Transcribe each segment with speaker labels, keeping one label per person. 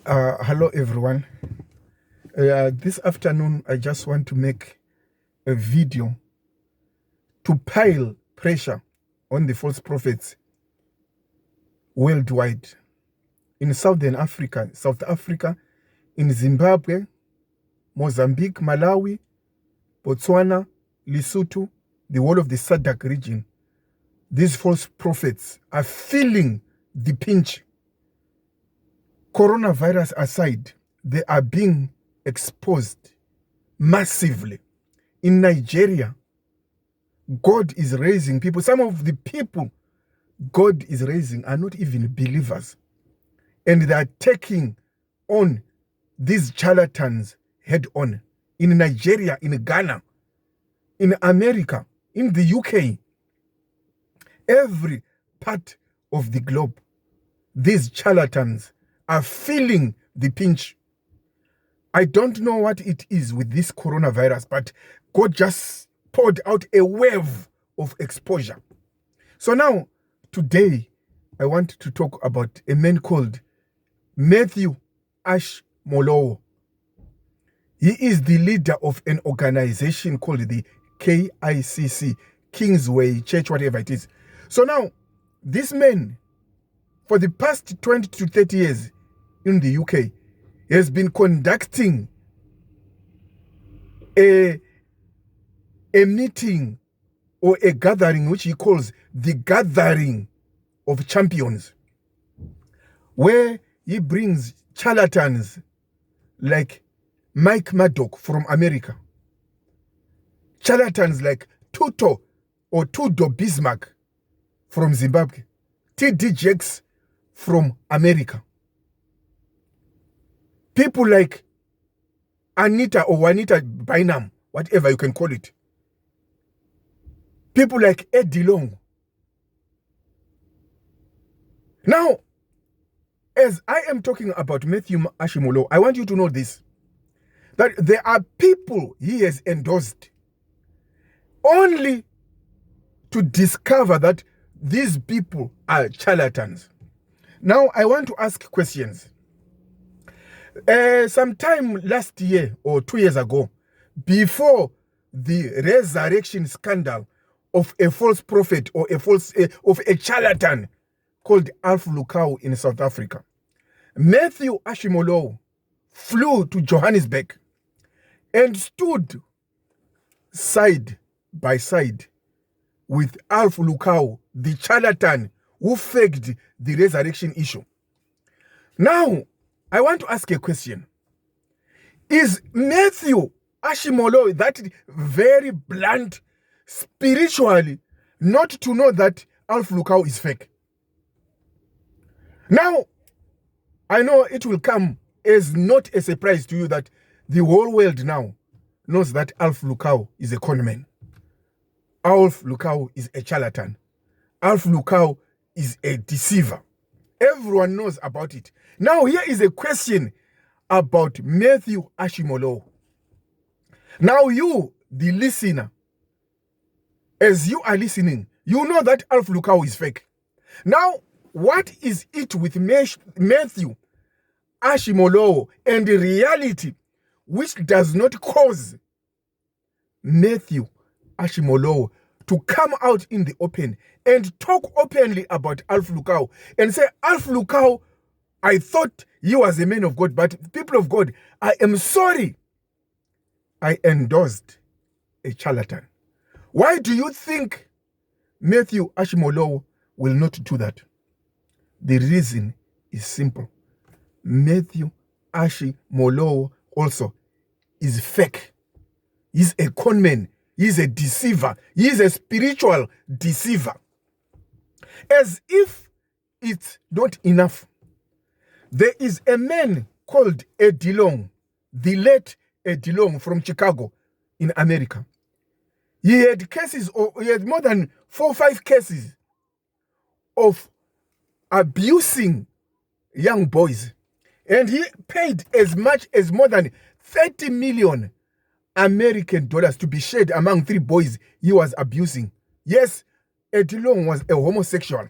Speaker 1: Hello everyone. This afternoon I just want to make a video to pile pressure on the false prophets worldwide. In Southern Africa, South Africa, in Zimbabwe, Mozambique, Malawi, Botswana, Lesotho, the whole of the SADC region, these false prophets are feeling the pinch. Coronavirus aside, they are being exposed massively. In Nigeria, God is raising people. Some of the people God is raising are not even believers. And they are taking on these charlatans head on. In Nigeria, in Ghana, in America, in the UK, every part of the globe, these charlatans are feeling the pinch. I don't know what it is with this coronavirus, but God just poured out a wave of exposure. So now, today, I want to talk about a man called Matthew Ashimolowo. He is the leader of an organization called the KICC, Kingsway Church, whatever it is. So now, this man, for the past 20 to 30 years in the UK, has been conducting a meeting or a gathering which he calls the Gathering of Champions, where he brings charlatans like Murdock from America, charlatans like Tudor Bismarck from Zimbabwe, T.D. Jakes from America, people like Anita or Juanita Bynum, whatever you can call it, people like Eddie Long. Now, as I am talking about Matthew Ashimolowo, I want you to know this, that there are people he has endorsed only to discover that these people are charlatans. Now, I want to ask questions. Sometime last year or 2 years ago, before the resurrection scandal of a false prophet or of a charlatan called Alf Lukau in South Africa, Matthew Ashimolowo flew to Johannesburg and stood side by side with Alf Lukau, the charlatan who faked the resurrection issue. Now, I want to ask a question. Is Matthew Ashimolowo that very blunt spiritually not to know that Alf Lukau is fake? Now, I know it will come as not a surprise to you that the whole world now knows that Alf Lukau is a conman. Alf Lukau is a charlatan. Alf Lukau is a deceiver. Everyone knows about it. Now, here is a question about Matthew Ashimolowo. Now, you, the listener, as you are listening, you know that Alf Lukau is fake. Now, what is it with Matthew Ashimolowo and the reality which does not cause Matthew Ashimolowo to come out in the open and talk openly about Alf Lukau and say, Alf Lukau, I thought he was a man of God, but people of God, I am sorry I endorsed a charlatan. Why do you think Matthew Ashimolowo will not do that? The reason is simple. Matthew Ashimolowo also is fake. He's a conman. He's a deceiver. He's a spiritual deceiver. As if it's not enough, there is a man called Eddie Long, the late Eddie Long from Chicago in America. He had cases, or he had more than 4 or 5 cases of abusing young boys. And he paid as much as more than 30 million American dollars to be shared among 3 boys he was abusing. Yes, Eddie Long was a homosexual.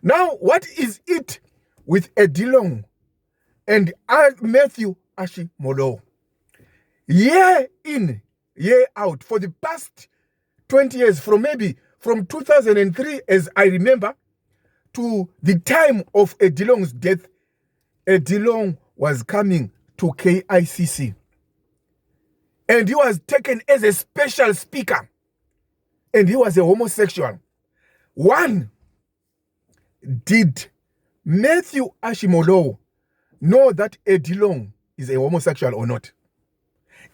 Speaker 1: Now, what is it with Eddie Long and Matthew Ashimolowo. Year in, year out, for the past 20 years, from 2003, as I remember, to the time of Eddie Long's death, Eddie Long was coming to KICC. And he was taken as a special speaker. And he was a homosexual. One, did Matthew Ashimolowo know that Eddie Long is a homosexual or not?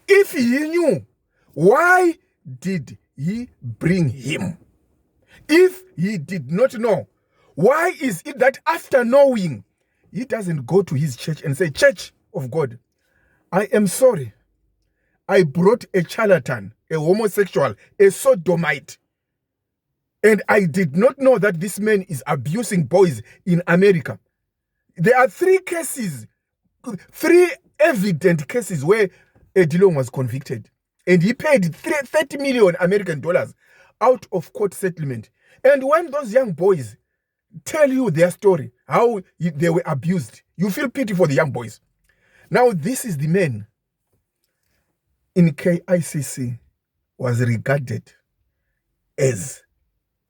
Speaker 1: If he knew, why did he bring him? If he did not know, why is it that after knowing, he doesn't go to his church and say, Church of God, I am sorry. I brought a charlatan, a homosexual, a sodomite. And I did not know that this man is abusing boys in America. There are 3 cases, 3 evident cases where Eddie Long was convicted. And he paid 30 million American dollars out of court settlement. And when those young boys tell you their story, how they were abused, you feel pity for the young boys. Now, this is the man in KICC was regarded as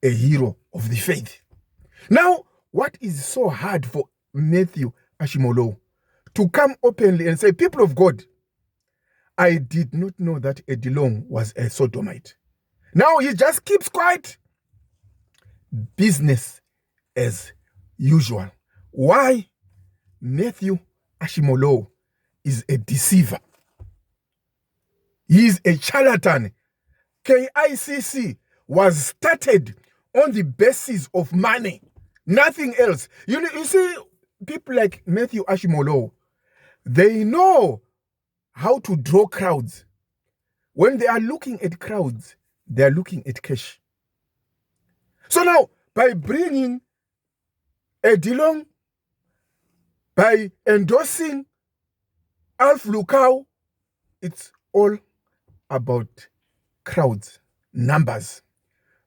Speaker 1: a hero of the faith. Now, what is so hard for Matthew Ashimolowo to come openly and say, people of God, I did not know that Eddie Long was a sodomite. Now he just keeps quiet. Business as usual. Why? Matthew Ashimolowo is a deceiver. He is a charlatan. KICC was started on the basis of money, nothing else. You see, people like Matthew Ashimolowo, they know how to draw crowds. When they are looking at crowds, they are looking at cash. So now, by bringing Eddie Long, by endorsing Alf Lukau, it's all about crowds, numbers.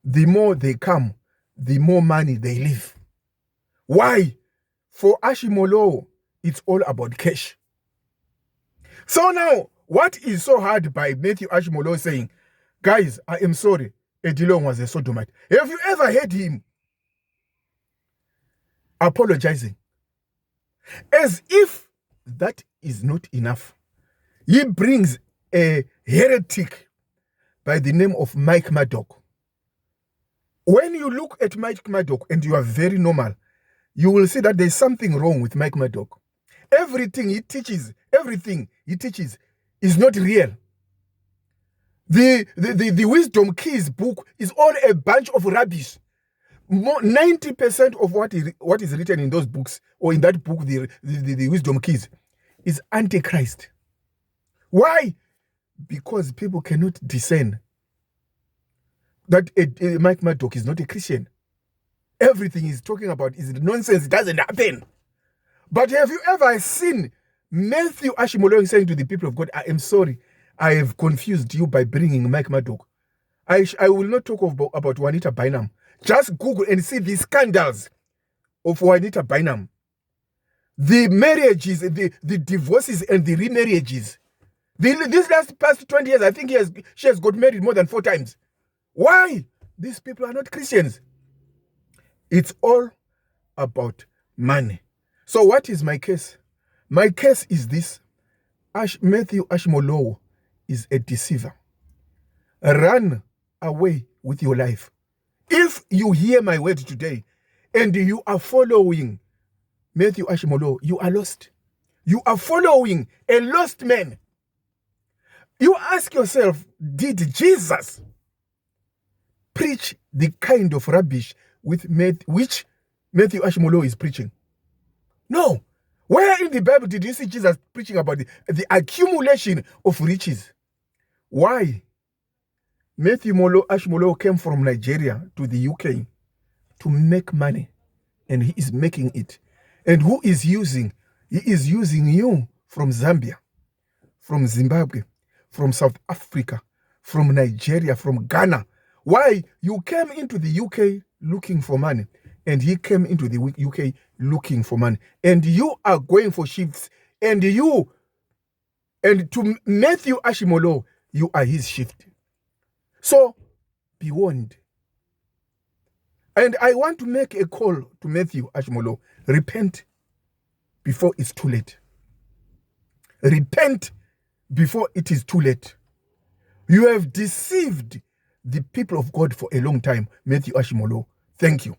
Speaker 1: The more they come, the more money they leave. Why? For Ashimolowo, it's all about cash. So now, what is so hard by Matthew Ashimolowo saying, guys, I am sorry, Eddie Long was a sodomite? Have you ever heard him apologizing? As if that is not enough, he brings a heretic by the name of Murdock. When you look at Murdock and you are very normal, you will see that there's something wrong with Murdock. Everything he teaches is not real. The Wisdom Keys book is all a bunch of rubbish. 90% of what is written in those books, or in that book, the Wisdom Keys, is antichrist. Why? Because people cannot discern that Murdock is not a Christian. Everything he's talking about is nonsense. It doesn't happen. But have you ever seen Matthew Ashimolowo saying to the people of God, I am sorry, I have confused you by bringing Murdock. I will not talk about Juanita Bynum. Just Google and see the scandals of Juanita Bynum. The marriages, the divorces and the remarriages. This past 20 years, I think she has got married more than 4 times. Why? These people are not Christians. It's all about money. So what is my case? My case is this. Matthew Ashimolowo is a deceiver. Run away with your life. If you hear my word today and you are following Matthew Ashimolowo, you are lost. You are following a lost man. You ask yourself, did Jesus preach the kind of rubbish which Matthew Ashimolowo is preaching? No. Where in the Bible did you see Jesus preaching about the accumulation of riches? Why? Matthew Ashimolowo came from Nigeria to the UK to make money, and he is making it. And who is using? He is using you from Zambia, from Zimbabwe, from South Africa, from Nigeria, from Ghana. Why? You came into the UK looking for money, and he came into the UK looking for money. And you are going for shifts And you, and to Matthew Ashimolowo, you are his shift. So be warned. And I want to make a call to Matthew Ashimolowo. Repent before it's too late. Repent before it is too late. You have deceived the people of God for a long time, Matthew Ashimolowo. Thank you.